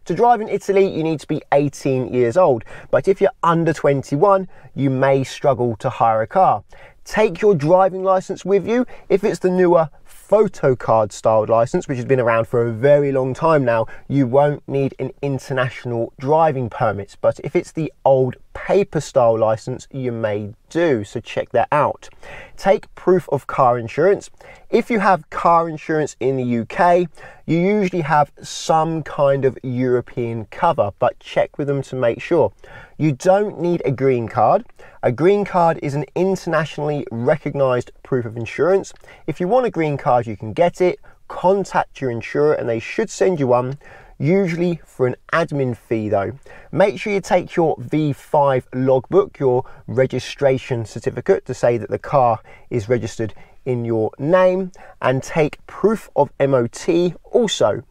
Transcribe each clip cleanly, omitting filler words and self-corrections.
To drive in Italy, you need to be 18 years old, but if you're under 21, you may struggle to hire a car. Take your driving license with you. If it's the newer photo card styled license, which has been around for a very long time now, you won't need an international driving permit. But if it's the old paper style license, you may do, so check that out. Take proof of car insurance. If you have car insurance in the UK, you usually have some kind of European cover, but check with them to make sure. You don't need a green card. A green card is an internationally recognised proof of insurance. If you want a green card, you can get it. Contact your insurer and they should send you one, usually for an admin fee though. Make sure you take your V5 logbook, your registration certificate, to say that the car is registered in your name, and take proof of MOT also.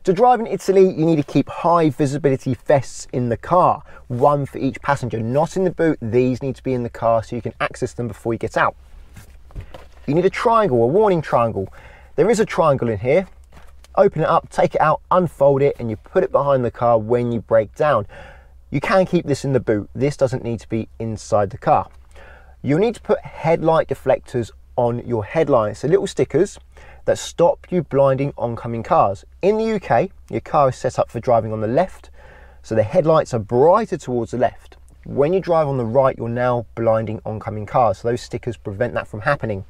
To drive in Italy, you need to keep high visibility vests in the car, one for each passenger, not in the boot. These need to be in the car so you can access them before you get out. You need a triangle, a warning triangle. There is a triangle in here. Open it up, take it out, unfold it, and you put it behind the car when you break down. You can keep this in the boot. This doesn't need to be inside the car. You'll need to put headlight deflectors on your headlights, so little stickers that stop you blinding oncoming cars. In the UK, your car is set up for driving on the left, so the headlights are brighter towards the left. When you drive on the right, you're now blinding oncoming cars, so those stickers prevent that from happening.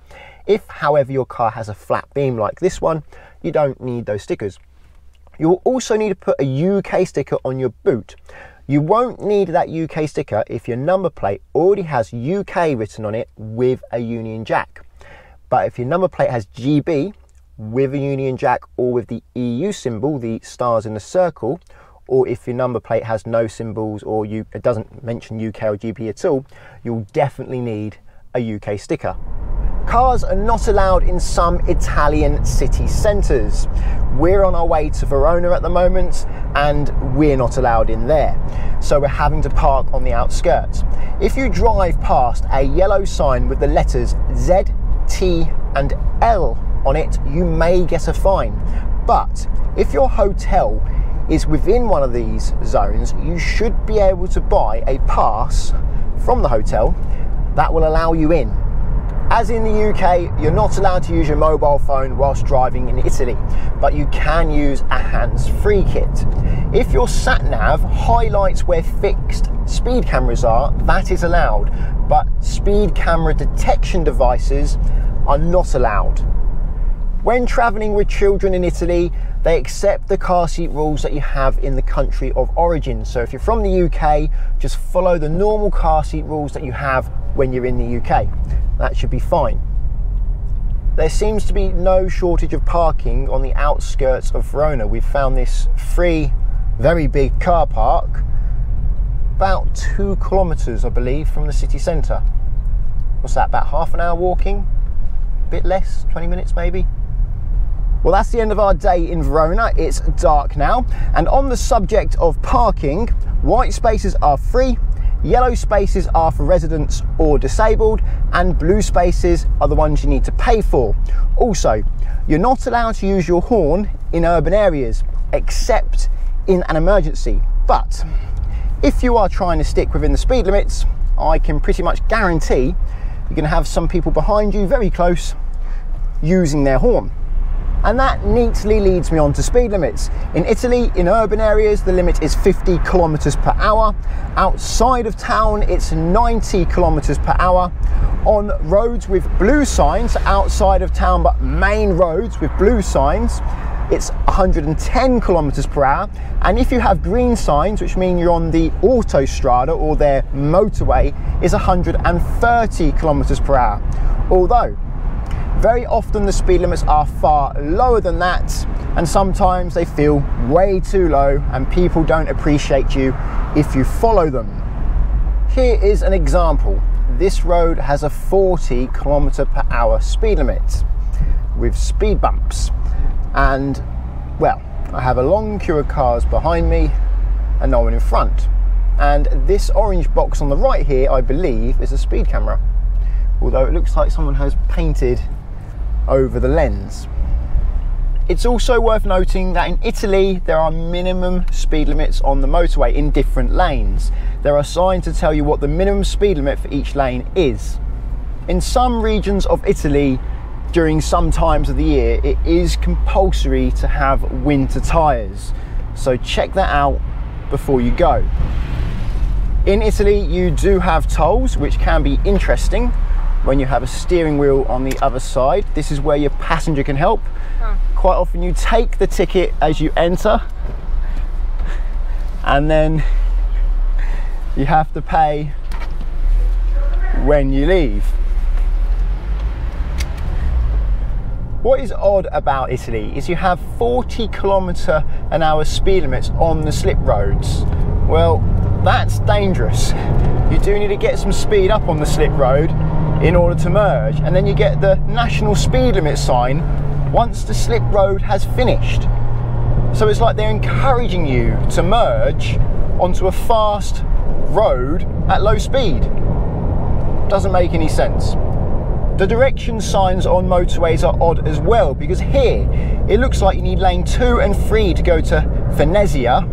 If, however, your car has a flat beam like this one, you don't need those stickers. You'll also need to put a UK sticker on your boot. You won't need that UK sticker if your number plate already has UK written on it with a Union Jack. But if your number plate has GB with a Union Jack or with the EU symbol, the stars in the circle, or if your number plate has no symbols or it doesn't mention UK or GB at all, you'll definitely need a UK sticker. Cars are not allowed in some Italian city centres. We're on our way to Verona at the moment and we're not allowed in there. So we're having to park on the outskirts. If you drive past a yellow sign with the letters Z, T and L on it, you may get a fine. But if your hotel is within one of these zones, you should be able to buy a pass from the hotel that will allow you in. As in the UK, you're not allowed to use your mobile phone whilst driving in Italy, but you can use a hands-free kit. If your sat-nav highlights where fixed speed cameras are, that is allowed, but speed camera detection devices are not allowed. When travelling with children in Italy, they accept the car seat rules that you have in the country of origin. So if you're from the UK, just follow the normal car seat rules that you have when you're in the UK. That should be fine. There seems to be no shortage of parking on the outskirts of Verona. We've found this free, very big car park about 2 kilometres, I believe, from the city centre. What's that, about half an hour walking? A bit less, 20 minutes maybe? Well, that's the end of our day in Verona. It's dark now. And on the subject of parking, white spaces are free, yellow spaces are for residents or disabled, and blue spaces are the ones you need to pay for. Also, you're not allowed to use your horn in urban areas, except in an emergency. But if you are trying to stick within the speed limits, I can pretty much guarantee you're going to have some people behind you very close using their horn. And that neatly leads me on to speed limits. In Italy, in urban areas, the limit is 50 kilometers per hour. Outside of town, it's 90 kilometers per hour. On roads with blue signs, outside of town, but main roads with blue signs, it's 110 kilometers per hour. And if you have green signs, which mean you're on the autostrada or their motorway, is 130 kilometers per hour. Although, very often the speed limits are far lower than that, and sometimes they feel way too low and people don't appreciate you if you follow them. Here is an example. This road has a 40 kilometer per hour speed limit with speed bumps, and well, I have a long queue of cars behind me and no one in front. And this orange box on the right here, I believe, is a speed camera, although it looks like someone has painted over the lens. It's also worth noting that in Italy there are minimum speed limits on the motorway in different lanes. There are signs to tell you what the minimum speed limit for each lane is. In some regions of Italy, during some times of the year, it is compulsory to have winter tyres. So check that out before you go. In Italy, you do have tolls, which can be interesting when you have a steering wheel on the other side. This is where your passenger can help. Quite often you take the ticket as you enter, and then you have to pay when you leave. What is odd about Italy is you have 40 km/h speed limits on the slip roads. Well, that's dangerous. You do need to get some speed up on the slip road in order to merge, and then you get the national speed limit sign once the slip road has finished. So it's like they're encouraging you to merge onto a fast road at low speed. Doesn't make any sense. The direction signs on motorways are odd as well, because here it looks like you need lane 2 and 3 to go to Venezia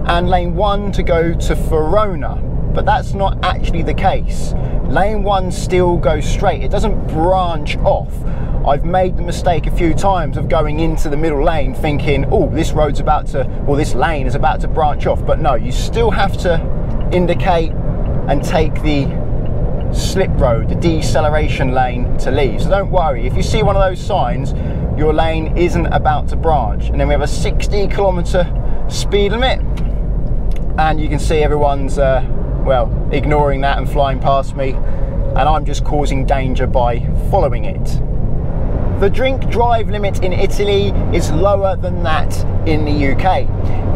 and lane 1 to go to Verona, but that's not actually the case. Lane 1 still goes straight, it doesn't branch off. I've made the mistake a few times of going into the middle lane thinking, oh, this road's about to, or this lane is about to branch off, but no, you still have to indicate and take the slip road, the deceleration lane, to leave. So don't worry, if you see one of those signs, your lane isn't about to branch. And then we have a 60 km speed limit, and you can see everyone's well, ignoring that and flying past me, and I'm just causing danger by following it. The drink drive limit in Italy is lower than that in the UK.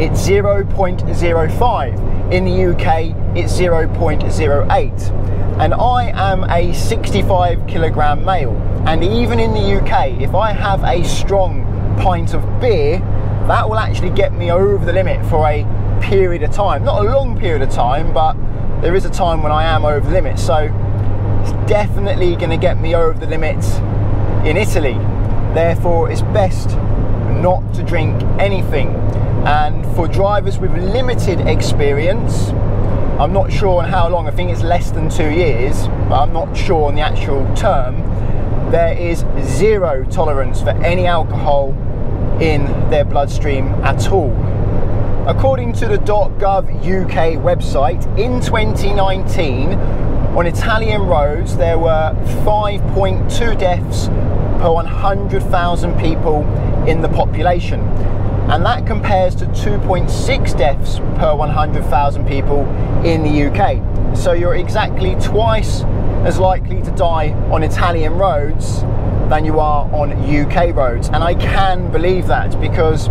It's 0.05. In the UK, it's 0.08. And I am a 65 kilogram male. And even in the UK, if I have a strong pint of beer, that will actually get me over the limit for a period of time. Not a long period of time, but there is a time when I am over the limit. So it's definitely going to get me over the limit in Italy. Therefore, it's best not to drink anything. And for drivers with limited experience, I'm not sure on how long, I think it's less than 2 years, but I'm not sure on the actual term, there is zero tolerance for any alcohol in their bloodstream at all. According to the .gov UK website, in 2019, on Italian roads, there were 5.2 deaths per 100,000 people in the population. And that compares to 2.6 deaths per 100,000 people in the UK. So you're exactly twice as likely to die on Italian roads than you are on UK roads. And I can believe that, because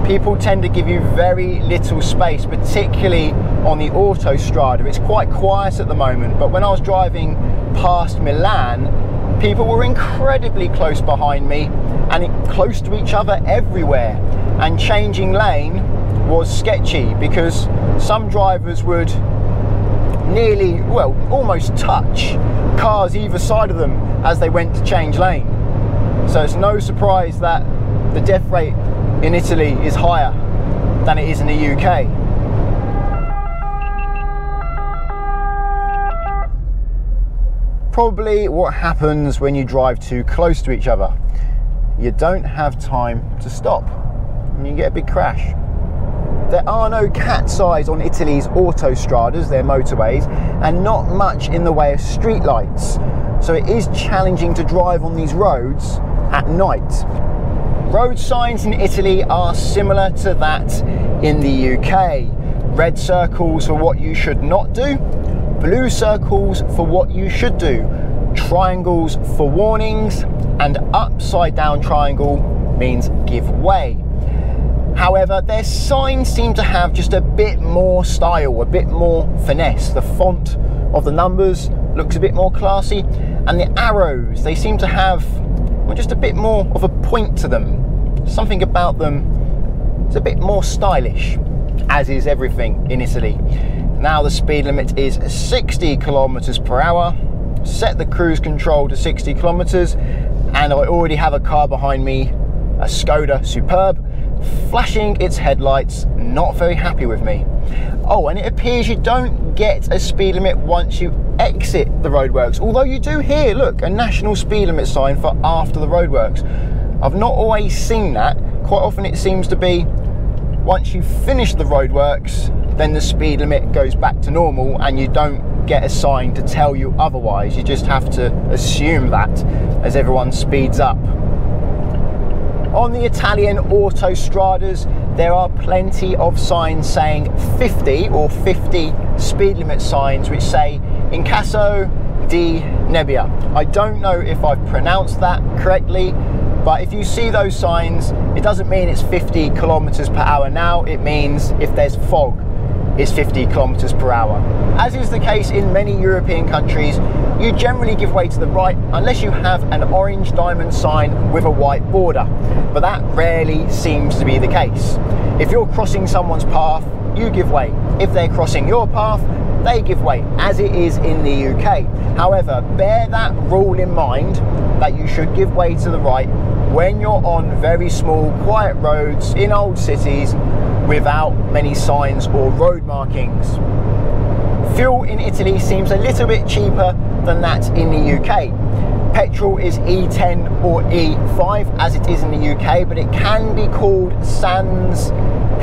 people tend to give you very little space, particularly on the autostrada. It's quite quiet at the moment, but when I was driving past Milan, people were incredibly close behind me and close to each other everywhere. And changing lane was sketchy, because some drivers would nearly, well, almost touch cars either side of them as they went to change lane. So it's no surprise that the death rate in Italy is higher than it is in the UK. Probably what happens when you drive too close to each other. You don't have time to stop and you get a big crash. There are no cat's eyes on Italy's autostradas, their motorways, and not much in the way of street lights. So it is challenging to drive on these roads at night. Road signs in Italy are similar to that in the UK. Red circles for what you should not do, blue circles for what you should do, triangles for warnings, and upside down triangle means give way. However, their signs seem to have just a bit more style, a bit more finesse. The font of the numbers looks a bit more classy, and the arrows, they seem to have, well, just a bit more of a point to them. Something about them is a bit more stylish, as is everything in Italy. Now the speed limit is 60 kilometers per hour. Set the cruise control to 60 kilometers, and I already have a car behind me a Skoda Superb, flashing its headlights, not very happy with me. Oh, and it appears you don't get a speed limit once you exit the roadworks, although you do here, look, a national speed limit sign for after the roadworks. I've not always seen that. Quite often it seems to be once you finish the roadworks, then the speed limit goes back to normal and you don't get a sign to tell you otherwise. You just have to assume that as everyone speeds up. On the Italian autostradas, there are plenty of signs saying 50 or 50 speed limit signs which say in caso di nebbia. I don't know if I've pronounced that correctly, but if you see those signs, it doesn't mean it's 50 kilometers per hour now. It means if there's fog, it's 50 kilometers per hour. As is the case in many European countries, you generally give way to the right unless you have an orange diamond sign with a white border, but that rarely seems to be the case. If you're crossing someone's path, you give way. If they're crossing your path, they give way, as it is in the UK. However, bear that rule in mind that you should give way to the right when you're on very small, quiet roads in old cities without many signs or road markings. Fuel in Italy seems a little bit cheaper than that in the UK. Petrol is E10 or E5 as it is in the UK, but it can be called Sans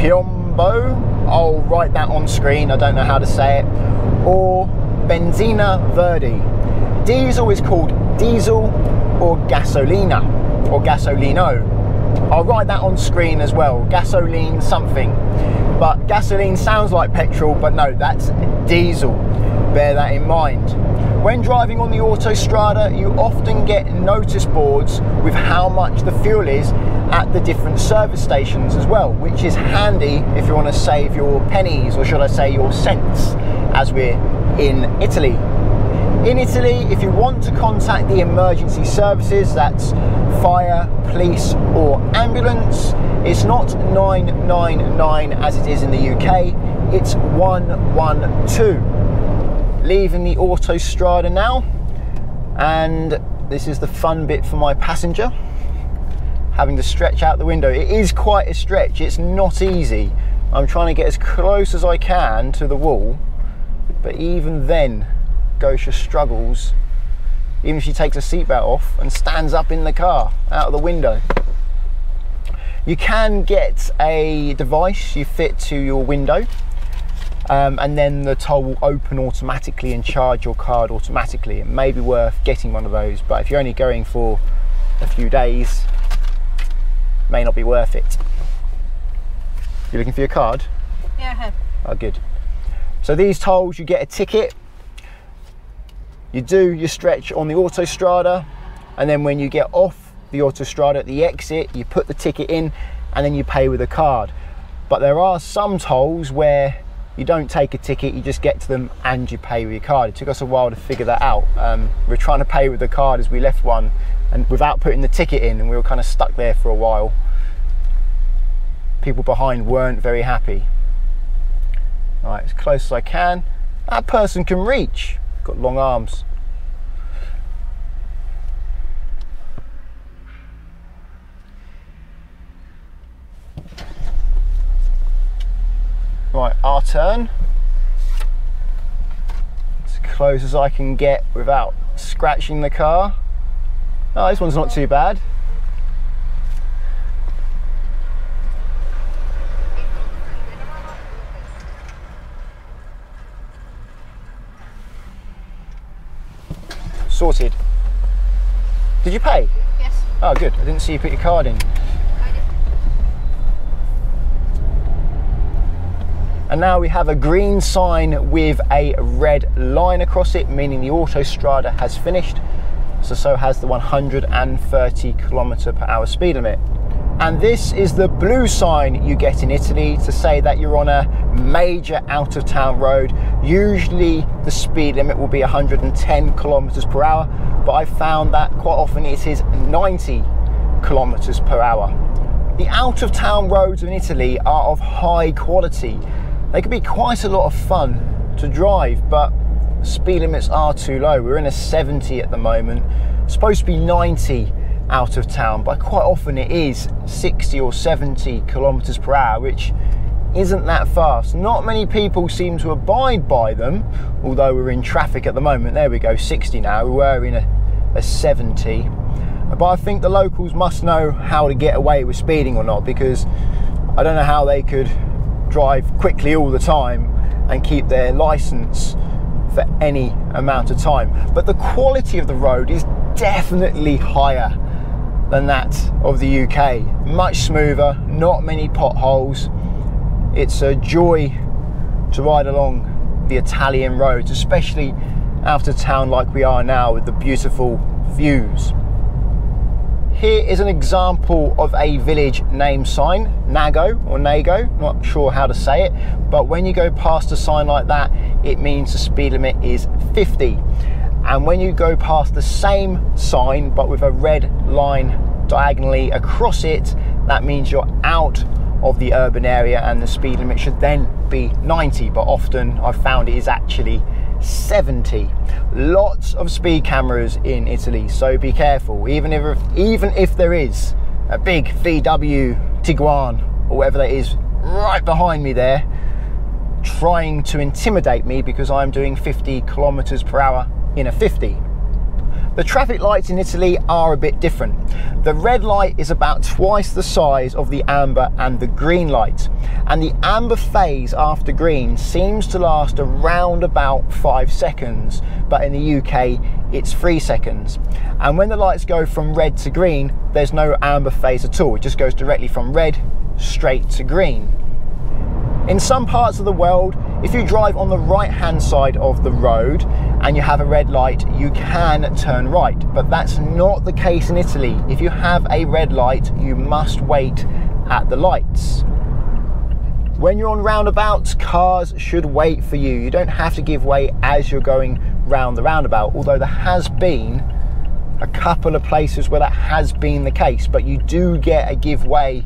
Piombo. I'll write that on screen, I don't know how to say it. Or Benzina Verde. Diesel is called diesel or gasolina or gasolino. I'll write that on screen as well, gasoline something. But gasoline sounds like petrol, but no, that's diesel. Bear that in mind. When driving on the autostrada, you often get notice boards with how much the fuel is at the different service stations as well, which is handy if you want to save your pennies, or should I say your cents, as we're in Italy. In Italy, if you want to contact the emergency services, that's fire, police or ambulance, it's not 999 as it is in the UK, it's 112. Leaving the autostrada now, and this is the fun bit for my passenger, having to stretch out the window. It is quite a stretch, it's not easy. I'm trying to get as close as I can to the wall, but even then Gosha struggles, even if she takes her seatbelt off and stands up in the car out of the window. You can get a device you fit to your window, and then the toll will open automatically and charge your card automatically. It may be worth getting one of those, but if you're only going for a few days, it may not be worth it. You looking for your card? Yeah, I have. Oh, good. So these tolls, you get a ticket. You do your stretch on the autostrada, and then when you get off the autostrada at the exit, you put the ticket in and then you pay with a card. But there are some tolls where you don't take a ticket, you just get to them and you pay with your card. It took us a while to figure that out. We're trying to pay with the card as we left one, and without putting the ticket in, and we were kind of stuck there for a while. People behind weren't very happy. All right, as close as I can. That person can reach. Got long arms. Right, our turn. As close as I can get without scratching the car. Oh, this one's not too bad. Sorted. Did you pay? Yes. Oh, good. I didn't see you put your card in. I did. And now we have a green sign with a red line across it, meaning the autostrada has finished. So has the 130 km/h speed limit. And this is the blue sign you get in Italy to say that you're on a major out-of-town road. Usually the speed limit will be 110 km/h, but I found that quite often it is 90 km/h. The out-of-town roads in Italy are of high quality. They can be quite a lot of fun to drive, but speed limits are too low. We're in a 70 at the moment. It's supposed to be 90 out of town, but quite often it is 60 or 70 kilometers per hour, which isn't that fast. Not many people seem to abide by them, although we're in traffic at the moment. There we go, 60 now. We were in a 70. But I think the locals must know how to get away with speeding or not, because I don't know how they could drive quickly all the time and keep their license for any amount of time. But the quality of the road is definitely higher than that of the UK. Much smoother, not many potholes. It's a joy to ride along the Italian roads, especially out of town like we are now with the beautiful views. Here is an example of a village name sign, Nago or Nago, not sure how to say it, but when you go past a sign like that, it means the speed limit is 50. And when you go past the same sign, but with a red line diagonally across it, that means you're out of the urban area and the speed limit should then be 90, but often I've found it is actually 70. Lots of speed cameras in Italy, so be careful. Even if there is a big VW Tiguan or whatever that is right behind me there, trying to intimidate me because I'm doing 50 kilometers per hour in a 50. The traffic lights in Italy are a bit different. The red light is about twice the size of the amber and the green light. And the amber phase after green seems to last around about 5 seconds, but in the UK it's 3 seconds. And when the lights go from red to green, there's no amber phase at all. It just goes directly from red straight to green. In some parts of the world, if you drive on the right-hand side of the road and you have a red light, you can turn right, but that's not the case in Italy. If you have a red light, you must wait at the lights. When you're on roundabouts, cars should wait for you. You don't have to give way as you're going round the roundabout, although there has been a couple of places where that has been the case, but you do get a give way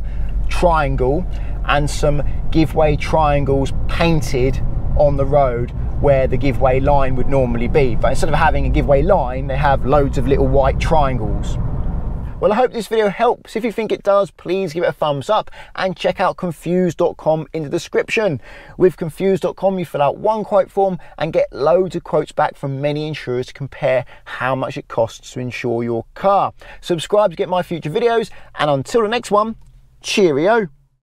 triangle and some give way triangles painted on the road where the give way line would normally be. But instead of having a give way line, they have loads of little white triangles. Well, I hope this video helps. If you think it does, please give it a thumbs up and check out confused.com in the description. With confused.com, you fill out one quote form and get loads of quotes back from many insurers to compare how much it costs to insure your car. Subscribe to get my future videos, and until the next one, cheerio.